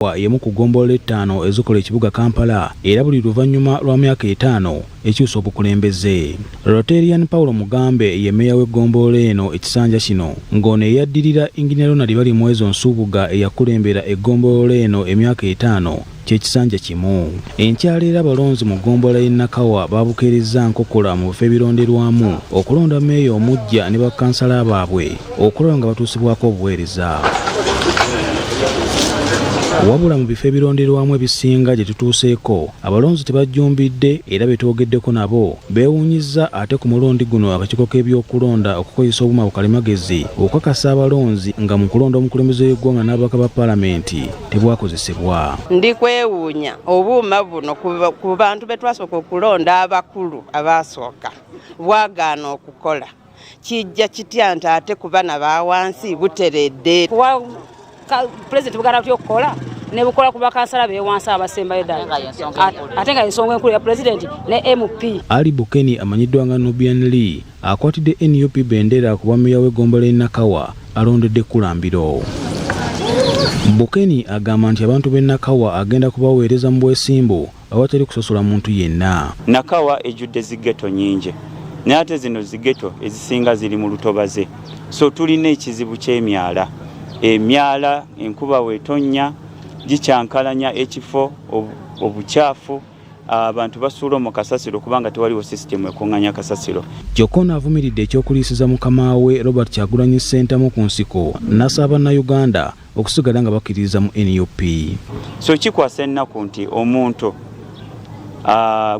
Yemu ku ggombolola 5 ezikola ekibuga Kampala era buli luvannyuma lwa myaka 5 ekyusa obukulembeze. Rotarian Paulo Mugambe ye meya w'eggombolola eno ekisanja kino ng'ono eyaddirira Engineer Ronald Balimwezo Nsubuga eyakulembera eggombolola eno emyaka 5 kyekisanja kimu. Enkyaleera abalonzi mu ggombolola y'e Nakawa babukeereza nkokola mu bifo ebironderwamu okulonda meeya omujja ne bakansala baabwe okulaba nga batuusibwako obuweereza. Wabula mu bifo ebironderwamu ebisinga gye tutuuseeko abalonzi tebajjumbidde era betwogeddeko nabo beewuunyizza ate ku mulundi guno akakiiko k'ebyokulonda okukozesa obuma bukalimagezi okukakasa abalonzi nga mu kulonda omukulembeze w'eggwanga n'ababaka ba paalamenti tebwakozesebwa. Ndi kwewuunya obuuma buno ku bantu be twasooka okulonda abakulu abaasooka bwagaana okukola kijja kitya nti ate ku bana ba wansi buteredde. President bugara tyo kola ne bukola kuba kansala be wansi abasembayo ddala ate nga ensonga enkulu ya president ne MP. Ali Bukeni amanyiddwa nga Nubian Lee akwatidde NUP bendera ku bwameeya w'eggombolola y'e Nakawa alondedde Kulambiro. Bukeni agamba nti abantu b'e Nakawa agenda kubaweereza mu bwesimbu awatali kusosola muntu yenna. Nakawa ejjudde zigeto nyingi naye ate zino zigeto ezisinga ziri mu lutobaze, so tulina ekizibu ky'emyala. Emyala enkuba wetonnya gikyankalanya ekifo obukyafu abantu basuula mu kasasiro kubanga tewaliwo system ekunganya kasasiro. Kyokka avumiridde ekyokuliisiza mukama we Robert Kyagulanyi Ssentamu ku nsiko n'asaba Bannayuganda okusigala nga bakkiririza mu NUP. So kikwasa ennaku nti omuntu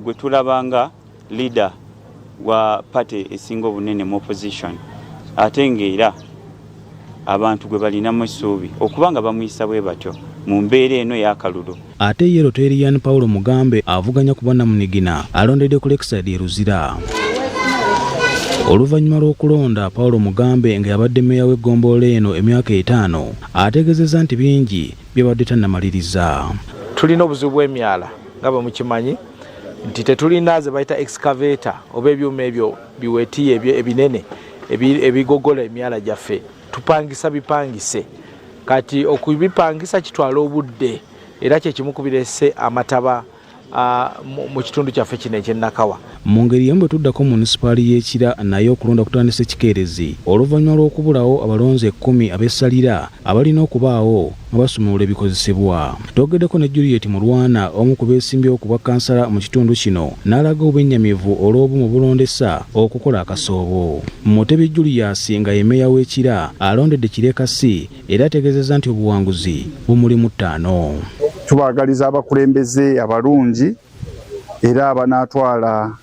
gwe tulabanga leader wa party esinga obunene mu opposition ate ng'era abantu gwe balinamu essuubi okubanga bamuyisa bwe batyo mu mbeera eno y'akalulu. Ate ye Rotarian Paulo Mugambe avuganya ku bannamunigina alondedde ku Lakeside Ruzira. Oluvannyuma lw'okulonda Paulo Mugambe nga yabadde meeya w'eggombolola eno emyaka 5 ategeezezza nti bingi byabadde tannamaliriza. Tulina obuzibu bw'emyala nga bwe mukimanyi nti tetulina ze bayita excavator oba ebyuma ebyo biwetiye ebinene ebigogola emyala gyaffe. Tupangisa bipangise kati okubipangisa kitwala obudde era kye kimu kubirese amataba mu kitundu kyaffe kino eky'e Nakawa. Mu ngeri yemu bwe tuddako munisipaali y'Ekira naye okulonda kutandise kikeerezi oluvannyuma lw'okubulawo abalonzi 10 ab'essalira abalina okubaawo nga basumulula ebikozesebwa. Twogeddeko ne Juliet Mulwana omu ku beesimbyewo ku bwakansala mu kitundu kino n'alaga obwennyamivu olw'obumu bulondesa okukola akasoobo. Mutebi Julius nga ye meeya w'Ekira alondedde Kirekasi era ategeezezza nti obuwanguzi bumulimu 5. Tubaagaliza abakulembeze abalungi era abanaatwala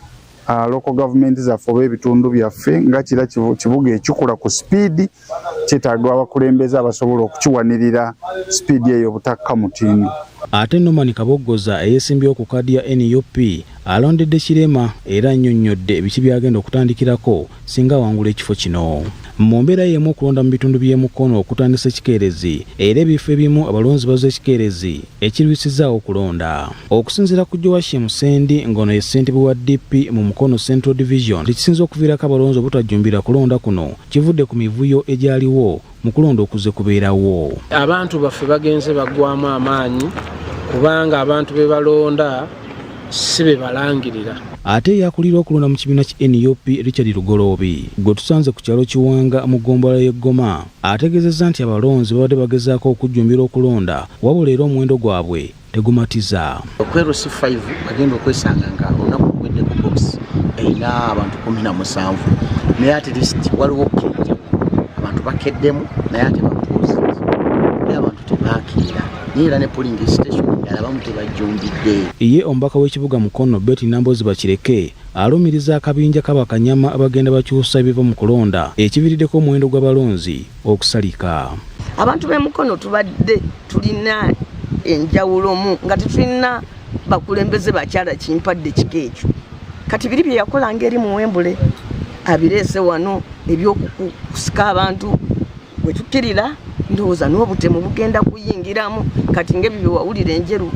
local government zaffe oba ebitundu byaffe nga kira kibuga ekikula ku speed kyetaaga abakulembeze abasobola okukiwanirira speed eyo obutakka mutindo. Ate Norman Kaboggoza eyeesimbyewo ku kkaadi ya NUP alondedde Kirema era annyonnyodde ebiki byagenda okutandikirako singa wangula ekifo kino. Mu mbeera y'emu okulonda mu bitundu by'emukono okutandisa ekikeerezi era ebifo ebimu abalonzi bazza ekikeerezi ekirwisizaawo okulonda. Okusinziira ku Joash Musendi ng'ono ye ssentebe wa DP mu Mukono Central Division tekisinza okuviirako abalonzi obutajjumbira kulonda kuno kivudde ku mivuyo egyaliwo mu kulonda okuze kubeerawo. Abantu baffe bagenze baggwamu amaanyi kubanga abantu be balonda si be balangirira. Ate yakulira okulonda mu kibiina ki NUP Richard Lugoloobi gwe tusanze ku kyalo Kiwanga mu ggombolola y'e Goma ategeezezza nti abalonzi babadde bagezaako okujjumbira okulonda wabula era omuwendo gwabwe tegumatiza. Okwerosi 5 bagenda okwesanga nga olunaku luwedde ku box erina abantu 17 naye at least waliwo okujja abantu bakeddemu naye ate bapuuza naye abantu tebaakirira era ne polling station abamu tebajjumbidde. Ye omubaka w'ekibuga Mukono Betty Nambozi Bakireke alumiriza akabinja k'abakanyama abagenda bakyusa ebiva mu kulonda ekiviiriddeko omuwendo gw'abalonzi okusalika. Abantu b'e Mukono tubadde tulina enjawulo mu nga tetulina bakulembeze bakyala kimpadde kika ekyo kati biri bye yakola ngeri muwembule abireese wano ebyokusika abantu bwe tukkirira ndowooza n'obutemu bugenda kuyingiramu kati ng'ebyo bye wawulira enjeru